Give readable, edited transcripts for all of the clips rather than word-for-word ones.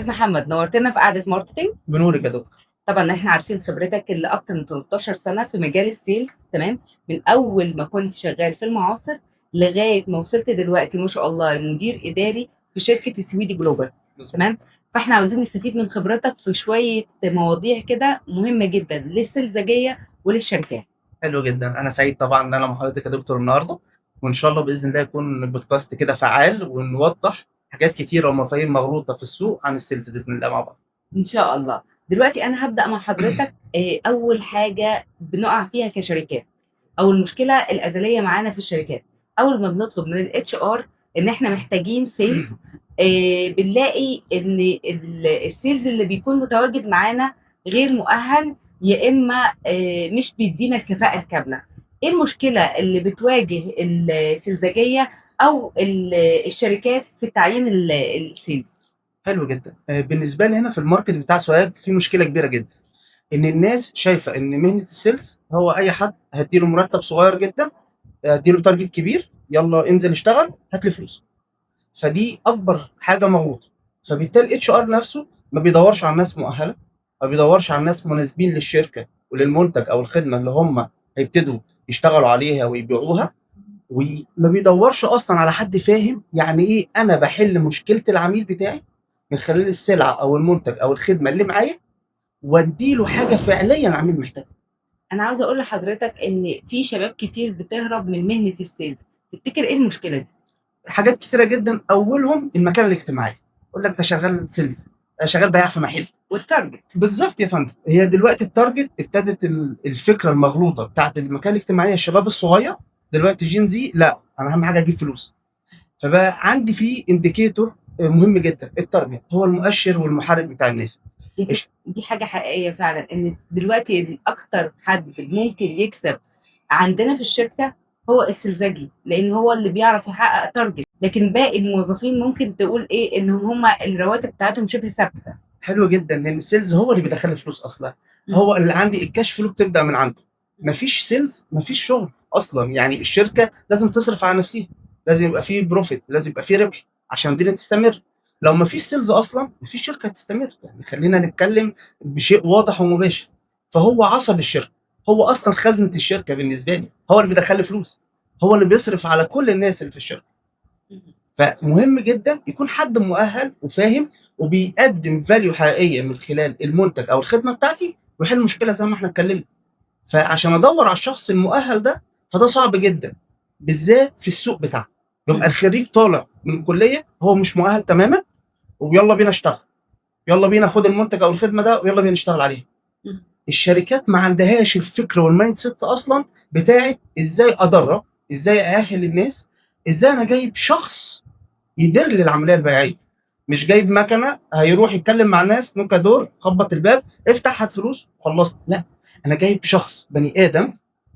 استاذ محمد، نورتنا في قعده ماركتنج. بنورك يا دكتور. طبعا احنا عارفين خبرتك اللي اكتر من 13 سنه في مجال السيلز، تمام؟ من اول ما كنت شغال في المعاصر لغايه ما وصلت دلوقتي ما شاء الله مدير اداري في شركه سويدي جلوبال، تمام؟ فاحنا عاوزين نستفيد من خبرتك في شويه مواضيع كده مهمه جدا للسلزجيه وللشركات. حلو جدا، انا سعيد طبعا ان انا مع حضرتك يا دكتور النهارده، وان شاء الله باذن الله يكون بودكاست كده فعال ونوضح حاجات كتيره ومفاهيم مغلوطه في السوق عن السيلز باذن الله مع بعض. ان شاء الله. دلوقتي انا هبدا مع حضرتك. اول حاجه بنقع فيها كشركات او المشكله الازليه معانا في الشركات، اول ما بنطلب من الاتش ار ان احنا محتاجين سيلز، بنلاقي ان السيلز اللي بيكون متواجد معانا غير مؤهل، يا اما مش بيدينا الكفاءه الكامله. ايه المشكله اللي بتواجه السلزجيه او الشركات في تعيين السيلز؟ حلو جدا. بالنسبه لي هنا في الماركت بتاع سوهاج في مشكله كبيره جدا، ان الناس شايفه ان مهنه السيلز هو اي حد هديله مرتب صغير جدا، هديله تارجت كبير، يلا انزل اشتغل هات لي فلوس. فدي اكبر حاجه مغلوطه. فبالتالي الاتش ار نفسه ما بيدورش على ناس مؤهله، ما بيدورش على ناس مناسبين للشركه وللمنتج او الخدمه اللي هم هيبتدوا يشتغلوا عليها ويبيعوها، وما بيدورش اصلا على حد فاهم يعني ايه انا بحل مشكله العميل بتاعي من خلال السلعه او المنتج او الخدمه اللي معايا، واديله حاجه فعليا العميل محتاجها. انا عاوزه اقول لحضرتك ان في شباب كتير بتهرب من مهنه السيلز. تفتكر ايه المشكله دي؟ حاجات كتيره جدا، اولهم المكانه الاجتماعيه. يقول لك ده شغال سيلز، شغال بياع في محل. والتارجت. بالظبط يا فندم، هي دلوقتي التارجت ابتدت الفكره المغلوطه بتاعت المكان الاجتماعي، الشباب الصغير دلوقتي جين زي، لا انا اهم حاجه اجيب فلوس. فبقى عندي فيه انديكيتور مهم جدا، التارجت هو المؤشر والمحرك بتاع الناس. دي حاجه حقيقيه فعلا، ان دلوقتي اكتر حد ممكن يكسب عندنا في الشركه هو السلزجي، لان هو اللي بيعرف يحقق تارجت، لكن باقي الموظفين ممكن تقول ايه انهم هم الرواتب بتاعتهم شبه ثابته. حلو جدا، لان السيلز هو اللي بيدخل لي فلوس اصلا. هو اللي عندي الكاش فلو بتبدا من عنده. مفيش سيلز مفيش شغل اصلا، يعني الشركه لازم تصرف على نفسها، لازم يبقى فيه بروفيت، لازم يبقى فيه ربح عشان الدنيا تستمر. لو مفيش سيلز اصلا مفيش شركه هتستمر، يعني خلينا نتكلم بشيء واضح ومباشر. فهو عصب الشركه، هو اصلا خزنه الشركه بالنسبه لي، هو اللي بيدخل لي فلوس، هو اللي بيصرف على كل الناس اللي في الشركه. فمهم جدا يكون حد مؤهل وفاهم وبيقدم فاليو حقيقيه من خلال المنتج او الخدمه بتاعتي، ويحل مشكله زي ما احنا اتكلمنا. فعشان ادور على الشخص المؤهل ده فده صعب جدا، بالذات في السوق بتاعنا. يبقى الخريج طالع من الكليه هو مش مؤهل تماما، ويلا بينا اشتغل، يلا بينا خد المنتج او الخدمه ده ويلا بينا نشتغل عليه. الشركات ما عندهاش الفكر والمايند سيت اصلا بتاعت ازاي ادرب، ازاي ااهل الناس، ازاي انا جايب شخص يدير لي العمليه البيعيه، مش جايب مكنه هيروح يتكلم مع الناس نوكا دور خبط الباب افتح هات فلوس وخلصت. لا، انا جايب شخص بني ادم،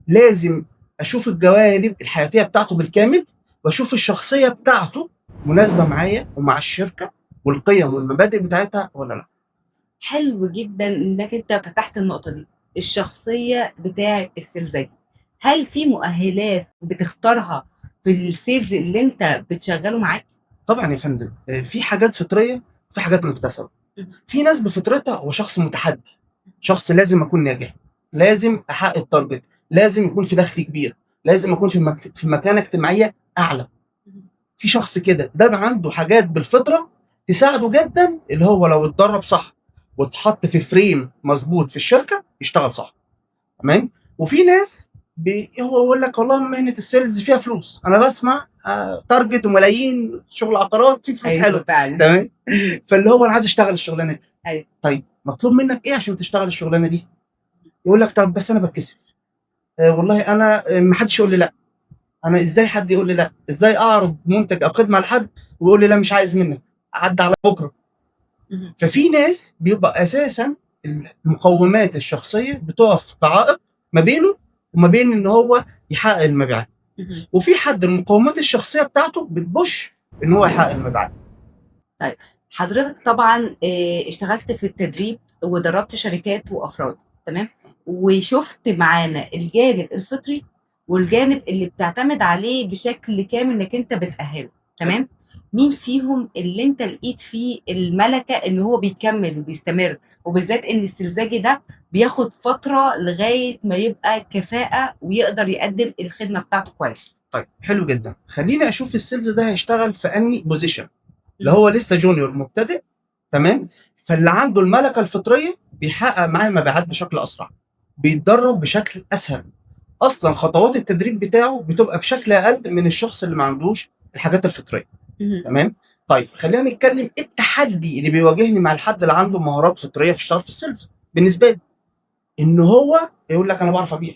لازم اشوف الجوانب الحياتيه بتاعته بالكامل، واشوف الشخصيه بتاعته مناسبه معايا ومع الشركه والقيم والمبادئ بتاعتها ولا لا. حلو جدا انك انت فتحت النقطه دي، الشخصيه بتاعه السلزجي. هل في مؤهلات بتختارها في السيلز اللي انت بتشغله معاك؟ طبعا يا فندم، في حاجات فطريه، في حاجات مكتسبه. في ناس بفطرتها هو شخص متحدي، شخص لازم اكون ناجح، لازم احقق التارجت، لازم يكون في دخل كبير، لازم اكون في مكانه اجتماعيه اعلى. في شخص كده ده عنده حاجات بالفطره تساعده جدا، اللي هو لو اتدرب صح واتحط في فريم مظبوط في الشركه يشتغل صح. تمام. وفي ناس هو يقول لك والله مهنه السيلز فيها فلوس، انا بسمع تارجت وملايين، شغل عقارات فيه فلوس ايوه حلوه. فعلا. تمام. فاللي هو انا عايز اشتغل الشغلانه دي. ايوه. طيب مطلوب منك ايه عشان تشتغل الشغلانه دي؟ يقول لك طب بس انا بتكسف، والله انا ما حدش يقول لي لا، انا ازاي حد يقول لي لا، ازاي اعرض منتج او خدمه لحد ويقول لي لا مش عايز منك، عدى على بكره. ففي ناس بيبقى اساسا المقومات الشخصيه بتقف كعائق ما بينه وما بين ان هو يحقق المبيعات، وفي حد المقومات الشخصيه بتاعته بتبوش ان هو يحقق المبيعات. طيب، حضرتك طبعا اشتغلت في التدريب ودربت شركات وافراد، تمام؟ وشفت معانا الجانب الفطري والجانب اللي بتعتمد عليه بشكل كامل انك انت بتأهله، تمام؟ مين فيهم اللي انت لقيت فيه الملكه ان هو بيكمل وبيستمر، وبالذات ان السلزاجي ده بياخد فتره لغايه ما يبقى كفاءه ويقدر يقدم الخدمه بتاعته كويس. طيب حلو جدا، خليني اشوف السيلز ده هيشتغل في انهي بوزيشن. اللي مم. هو لسه جونيور مبتدئ، تمام، فاللي عنده الملكه الفطريه بيحقق معاه مبيعات بشكل اسرع، بيتدرب بشكل اسهل، اصلا خطوات التدريب بتاعه بتبقى بشكل اقل من الشخص اللي ما عندوش الحاجات الفطريه. مم. تمام. طيب خلينا نتكلم ايه التحدي اللي بيواجهني مع الحد اللي عنده مهارات فطريه في اشتغل في السيلز. بالنسبه لي ان هو يقول لك انا بعرف ابيع،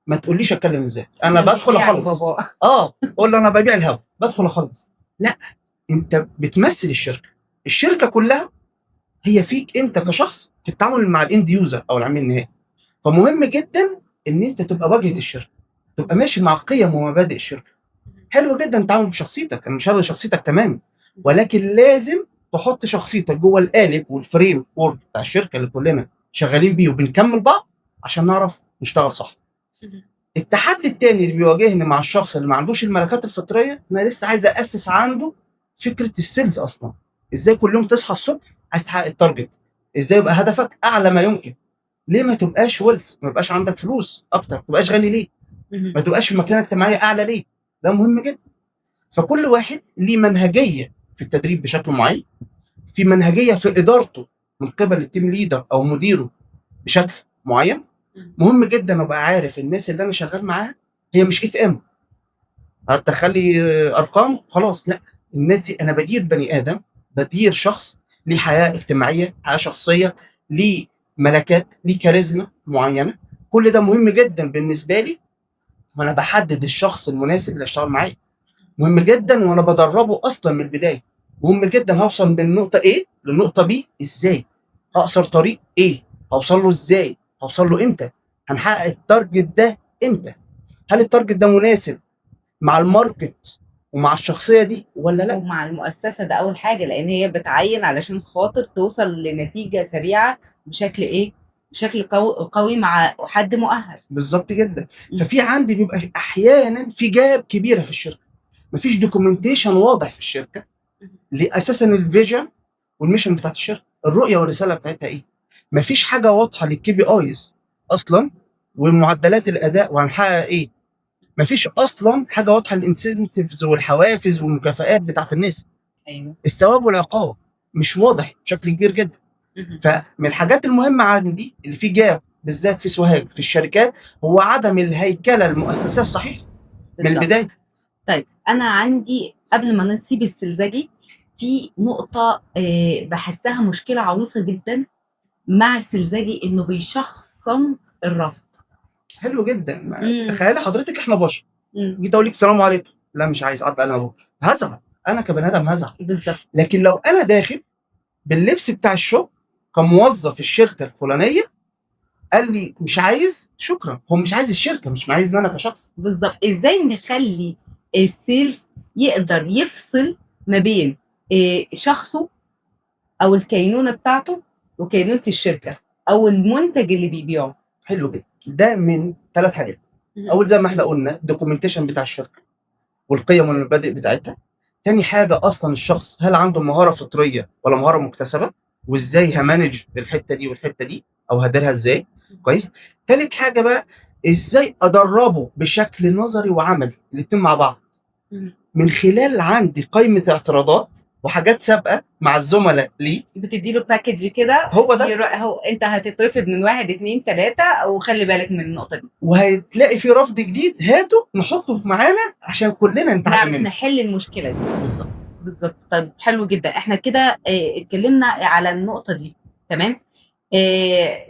ما تقوليش اتكلم ازاي، انا انا بدخل ببيع يا اخلص. بابا. قول له انا ببيع الهوا بدخل اخلص. لا، انت بتمثل الشركه، الشركه كلها هي فيك انت كشخص في التعامل مع الاند يوزر او العميل النهائي. فمهم جدا ان انت تبقى واجهه الشركه، تبقى ماشي مع قيم ومبادئ الشركه. حلو جدا تعامل بشخصيتك، انا مش هلغي شخصيتك تماما، ولكن لازم تحط شخصيتك جوه القالب والفريم وورك بتاع الشركه اللي كلنا شغالين بيه وبنكمل بعض عشان نعرف نشتغل صح. التحدي التاني اللي بيواجهني مع الشخص اللي ما عندوش الملكات الفطريه، انا لسه عايز اسس عنده فكره السيلز اصلا. ازاي كل يوم تصحى الصبح عايز تحقق التارجت، ازاي يبقى هدفك اعلى ما يمكن. ليه ما تبقاش ويلث، ما يبقاش عندك فلوس اكتر، ما تبقاش غني ليه، مم. ما تبقاش في مكانه اجتماعيه اعلى ليه. ده مهم جدا. فكل واحد ليه منهجيه في التدريب بشكل معين، في منهجيه في ادارته من قبل التيم ليدر او مديره بشكل معين. مهم جدا ابقى عارف الناس اللي انا شغال معاها هي مش اي ام هتدخلي ارقام خلاص، لا، الناس دي انا بدير بني ادم، بدير شخص ليه حياه اجتماعيه، حياه شخصيه، ليه ملكات، ليه كاريزما معينه. كل ده مهم جدا بالنسبه لي وانا بحدد الشخص المناسب اللي اشتغل معاه. مهم جدا وانا بدربه اصلا من البدايه. مهم جدا هوصل من نقطه A للنقطه B ازاي، هقصر طريق ايه، هوصل له ازاي، هوصل له امتى، هنحقق التارجت ده امتى، هل التارجت ده مناسب مع الماركت ومع الشخصيه دي ولا لا. ومع المؤسسة ده أول حاجة، لأن هي بتعين علشان خاطر توصل لنتيجة سريعة بشكل إيه؟ بشكل قوي مع حد مؤهل. بالظبط جدا. م. ففي عندي بيبقى احيانا في جاب كبيره في الشركه، مفيش دوكيومنتيشن واضح في الشركه لاساسا الفيجن والميشن بتاعت الشركه، الرؤيه والرساله بتاعتها ايه. مفيش حاجه واضحه للكي بي ايز اصلا ومعدلات الاداء وهنحقق ايه. مفيش اصلا حاجه واضحه للانسنتيفز والحوافز والمكافآت بتاعت الناس. أيوه. الثواب والعقاب مش واضح بشكل كبير جدا. مهم. فمن الحاجات المهمه عندي اللي في جاب بالذات في سوهاج في الشركات هو عدم الهيكله المؤسسيه الصحيحه من بالظبط. البدايه. طيب أنا عندي قبل ما نسيب السلزجي في نقطة بحسها مشكلة عويصة جدا مع السلزجي، إنه بيشخصن الرفض. حلو جدا. مم. تخيلي حضرتك احنا بشر، مم. جيت اقول لك السلام عليكم، لا مش عايز عدى انا بكره، هزعل، انا كبني ادم هزعل. بالظبط. لكن لو انا داخل باللبس بتاع الشغل كموظف الشركه الفلانيه قال لي مش عايز، شكرا، هو مش عايز الشركه، مش عايزني انا كشخص. بالظبط. ازاي نخلي السيلز يقدر يفصل ما بين شخصه او الكينونه بتاعته وكينونه الشركه او المنتج اللي بيبيعه. حلو جدا. ده من 3 حاجات. اول زي ما احنا قلنا الدوكيومنتيشن بتاع الشركه والقيم والمبادئ بتاعتها. تاني حاجه اصلا الشخص هل عنده مهاره فطريه ولا مهاره مكتسبه، وازاي همانج الحته دي والحته دي او هديرها ازاي كويس. تالت حاجه بقى ازاي ادربه بشكل نظري وعملي الاتنين مع بعض من خلال عندي قائمه اعتراضات وحاجات سابقه مع الزملاء ليه. بتديله باكج كده، هو ده. هو انت هتترفض من 1 2 3 وخلي بالك من النقطه دي. وهتلاقي في رفض جديد، هاته نحطه معانا عشان كلنا نتعلم نعرف منه. نحل المشكله دي. بالظبط. بالظبط. طيب حلو جدا، احنا كده اتكلمنا على النقطه دي. تمام.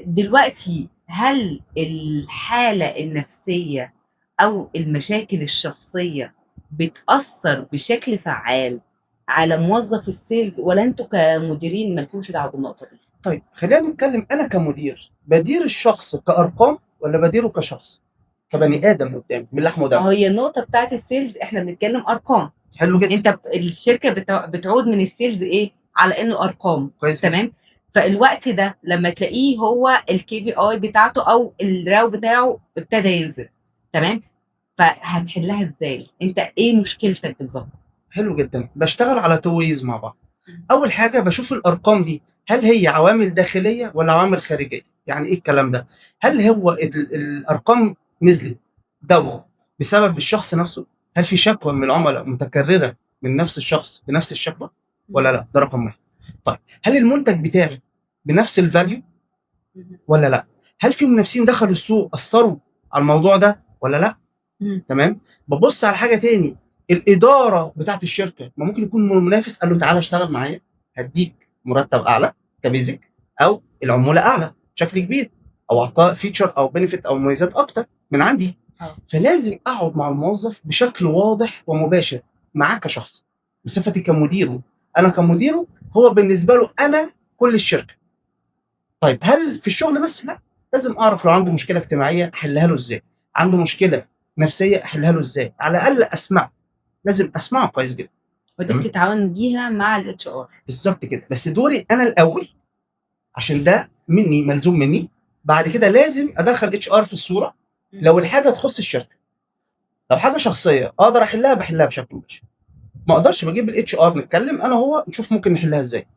دلوقتي هل الحالة النفسية أو المشاكل الشخصية بتأثر بشكل فعال على موظف السيلز، ولا انتوا كمديرين مالكمش دعوة بالنقطة دي؟ طيب خلينا نتكلم، انا كمدير بدير الشخص كارقام ولا بديره كشخص كبني ادم قدامي من لحم ما ودم. هي النقطة بتاعت السيلز احنا بنتكلم أرقام. حلو جدا. انت الشركة بتعود من السيلز ايه؟ على انه أرقام. كويس جدا. تمام. فالوقت ده لما تلاقيه هو الكي بي اي بتاعته او الراو بتاعه ابتدى ينزل، تمام، فهتحلها ازاي؟ انت ايه مشكلتك بالظبط؟ حلو جدا. بشتغل على تو ويز مع بعض. اول حاجه بشوف الارقام دي هل هي عوامل داخليه ولا عوامل خارجيه. يعني ايه الكلام ده؟ هل هو الارقام نزلت ده بسبب الشخص نفسه؟ هل في شكوى من العملاء متكرره من نفس الشخص بنفس الشكوى ولا لا؟ ده رقم واحد. طيب هل المنتج بتاعي بنفس الفاليو ولا لا؟ هل في منافسين دخلوا السوق اثروا على الموضوع ده ولا لا؟ تمام. ببص على حاجه تاني، الاداره بتاعت الشركه. ما ممكن يكون المنافس قال له تعالى اشتغل معايا هديك مرتب اعلى كبيزك، او العموله اعلى بشكل كبير، او اعطاه فيتشر او بنفيت او مميزات اكتر من عندي. فلازم اقعد مع الموظف بشكل واضح ومباشر معاه كشخص، بصفتي كمديره. انا كمديره هو بالنسبه له انا كل الشركه. طيب هل في الشغل بس؟ لا، لازم اعرف لو عنده مشكله اجتماعيه احلها له ازاي، عنده مشكله نفسيه احلها له ازاي، على الاقل اسمعه. لازم اسمعه كويس جدا. ودي بتتعاون بيها مع الاتش ار. بالظبط كده. بس دوري انا الاول، عشان ده مني، ملزوم مني. بعد كده لازم ادخل اتش ار في الصوره لو الحاجه تخص الشركه. لو حاجه شخصيه اقدر احلها بحلها بشكل مباشر، ما اقدرش بجيب الاتش ار نتكلم انا وهو نشوف ممكن نحلها ازاي.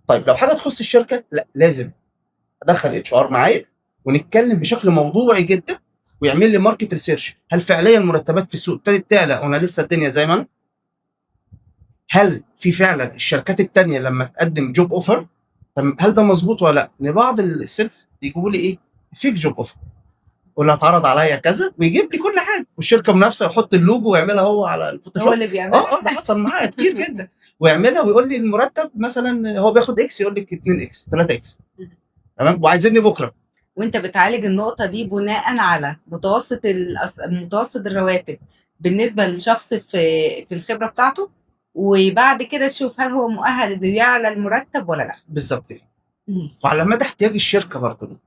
طيب لو حاجه تخص الشركه، لا، لازم ادخل اتش ار معايا ونتكلم بشكل موضوعي جدا، ويعمل لي ماركت ريسيرش. هل فعليا المرتبات في السوق ابتدت تعلى وانا لسه الدنيا زي ما انا؟ هل في فعلا الشركات التانية لما تقدم جوب اوفر، هل ده مظبوط ولا لا؟ ان بعض السيلز يجيبوا لي ايه؟ فيك جوب اوفر، واللي هتعرض عليا كذا، ويجيب لي كل حاجه، والشركه منافسه يحط اللوجو ويعملها هو على الفوتوشوب. هو اللي بيعملها. ده حصل معايا كتير جدا. ويعملها ويقول لي المرتب مثلا هو بياخد اكس، يقول لك 2 اكس 3 اكس. تمام. وعايزيني بكره. وانت بتعالج النقطة دي بناء على متوسط الرواتب بالنسبة للشخص في الخبرة بتاعته، وبعد كده تشوف هل هو مؤهل انه يعلى المرتب ولا لا. بالظبط كده. وعلى مدى احتياج الشركه برضه،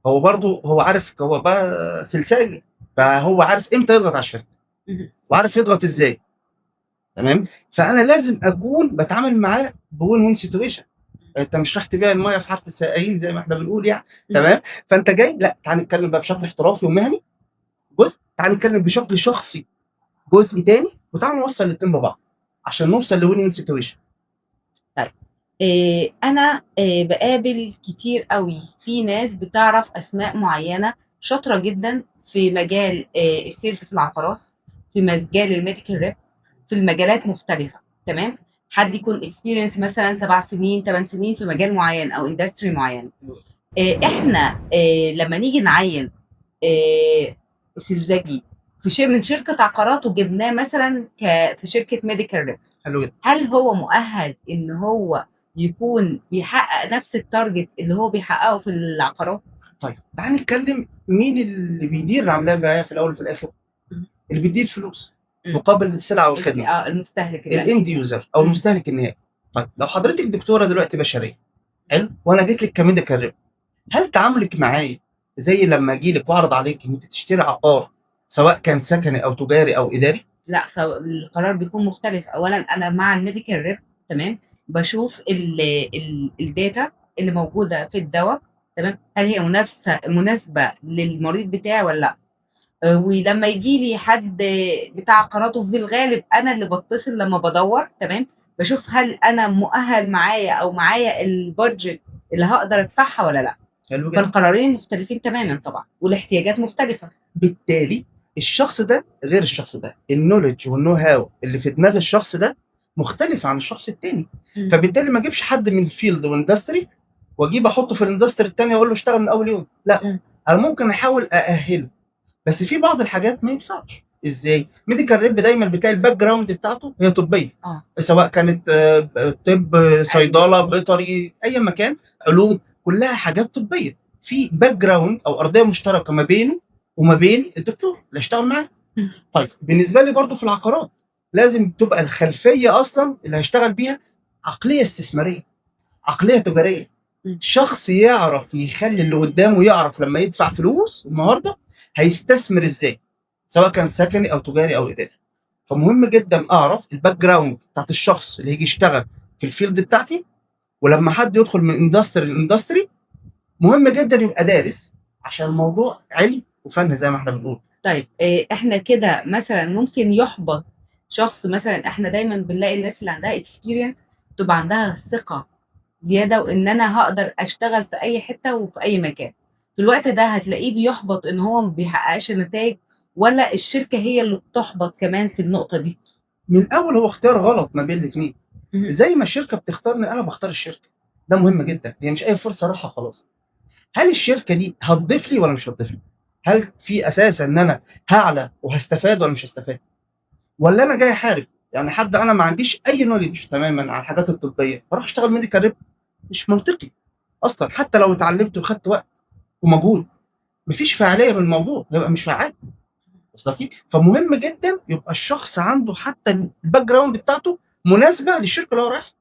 هو برضه هو عارف، هو بقى سلساجي، فهو عارف امتى يضغط على الشركه وعارف يضغط ازاي. تمام. فانا لازم اكون بتعامل معاه بوين وين سيتويشن. انت مش راح تبيع الميه في حاره السقايين زي ما احنا بنقول يعني. تمام. فانت جاي، لا، تعال نتكلم بقى بشكل احترافي ومهني جزء، تعال نتكلم بشكل شخصي جزء تاني، وتعال نوصل الاثنين ببعض عشان نوصل لوين وين سيتويشن. طيب انا بقابل كتير قوي في ناس بتعرف اسماء معينة شاطرة جدا في مجال السيلز في العقارات، في مجال الميديكال ريب، في المجالات مختلفة. تمام. حد يكون اكسبيرينس مثلا 7 سنين 8 سنين في مجال معين او اندستري معين. احنا لما نيجي نعين سلزجي من شركه عقارات وجبناه مثلا في شركه ميديكال ريب، حلو جدا. هل هو مؤهل ان هو يكون بيحقق نفس التارجت اللي هو بيحققه في العقارات؟ طيب تعال نتكلم مين اللي بيدير العمليه البيعيه في الاول وفي الاخر؟ اللي بيدير فلوس مقابل السلعه والخدمه، المستهلك، الاند يوزر او المستهلك النهائي. طيب لو حضرتك دكتوره دلوقتي بشريه، حلو، وانا جيت لك كميديكال ريب، هل تعاملك معايا زي لما اجي لك واعرض عليك ان انت تشتري عقار سواء كان سكني او تجاري او اداري؟ لا، القرار بيكون مختلف. اولا انا مع الميديكال ريب، تمام، بشوف الداتا اللي موجوده في الدواء، تمام، هل هي مناسبه للمريض بتاعي ولا لا. ولما يجي لي حد بتاع قناته، في الغالب انا اللي بتصل لما بدور، تمام، بشوف هل انا مؤهل معايا او معايا البادجت اللي هقدر ادفعها ولا لا. حلو جدا. فالقرارين مختلفين تماما طبعا، والاحتياجات مختلفه. بالتالي الشخص ده غير الشخص ده، النولج والنو هاو اللي في دماغ الشخص ده مختلف عن الشخص التاني. فبالتالي ما اجيبش حد من الفيلد واندستري واجيب احطه في الاندستري التانية واقول له اشتغل من اول يوم. لا، انا ممكن احاول ااهله، بس في بعض الحاجات ما ينفعش. ازاي؟ ميديكال ريب دايما بتلاقي الباك جراوند بتاعته هي طبيه، سواء كانت طب، صيدله، بيطري، اي مكان، علوم، كلها حاجات طبيه. في باك جراوند او ارضيه مشتركه ما بينه وما بين الدكتور اللي اشتغل معاه. طيب بالنسبه لي برضو في العقارات لازم تبقى الخلفيه اصلا اللي هيشتغل بيها عقليه استثماريه، عقليه تجاريه. شخص يعرف يخلي اللي قدامه يعرف لما يدفع فلوس النهارده هيستثمر ازاي، سواء كان سكني او تجاري او اداري. فمهم جدا اعرف الباك جراوند بتاعت الشخص اللي هيجي يشتغل في الفيلد بتاعتي. ولما حد يدخل من اندستري لاندستري مهم جدا يبقى دارس، عشان الموضوع علم وفن زي ما احنا بنقول. طيب احنا كده مثلا ممكن يحبط شخص مثلا احنا دايما بنلاقي الناس اللي عندها اكسبيرينس تبقى عندها ثقة زيادة وان انا هقدر اشتغل في اي حتة وفي اي مكان. في الوقت ده هتلاقيه بيحبط ان هو ما بيحققش نتائج، ولا الشركة هي اللي بتحبط كمان في النقطة دي؟ من الاول هو اختيار غلط ما بين الاثنين. مهم. زي ما الشركه بتختارني انا بختار الشركه. ده مهم جدا، هي مش اي فرصه راحه خلاص. هل الشركه دي هتضيف لي ولا مش هتضيف لي؟ هل في اساس ان انا هعلى وهستفاد ولا مش هستفاد؟ ولا انا جاي احارب؟ يعني حد انا ما عنديش اي نوليدج تماما على الحاجات الطبيه بروح اشتغل ميديكال ريب؟ مش منطقي اصلا. حتى لو اتعلمت وخدت وقت ومجهود مفيش فعاليه بالموضوع، يبقى مش فعال. وصلت؟ فمهم جدا يبقى الشخص عنده حتى الباك جراوند بتاعته مناسبه للشركه اللي هو رايحها.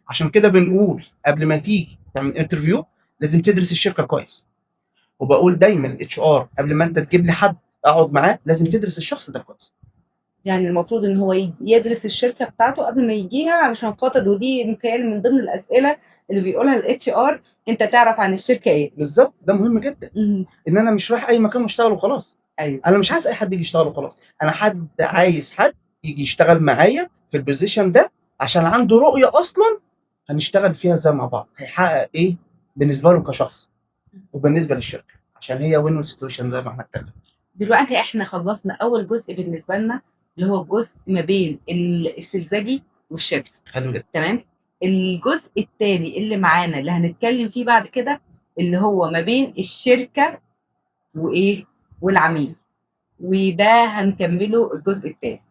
عشان كده بنقول قبل ما تيجي تعمل انترفيو لازم تدرس الشركه كويس. وبقول دايما الاتش ار قبل ما انت تجيب لي حد اقعد معاه لازم تدرس الشخص ده كويس. يعني المفروض ان هو يدرس الشركة بتاعته قبل ما يجيها، علشان خاطر ودي متهيألي من ضمن الأسئلة اللي بيقولها الاتش ار، انت تعرف عن الشركة ايه. بالظبط، ده مهم جدا. مهم. ان انا مش رايح اي مكان واشتغل وخلاص. ايوه. انا مش عايز اي حد يجي يشتغل وخلاص. انا عايز حد يجي يشتغل معايا في البوزيشن ده عشان عنده رؤيه اصلا هنشتغل فيها ازاي مع بعض، هيحقق ايه بالنسبه له كشخص وبالنسبه للشركه، عشان هي وين وين سيتويشن زي ما احنا اتكلمنا. دلوقتي احنا خلصنا اول جزء بالنسبه لنا، اللي هو الجزء ما بين السلزجي والشركه. حلو جدا. تمام. الجزء الثاني اللي معانا اللي هنتكلم فيه بعد كده، اللي هو ما بين الشركه وايه والعميل، وده هنكمله الجزء الثاني.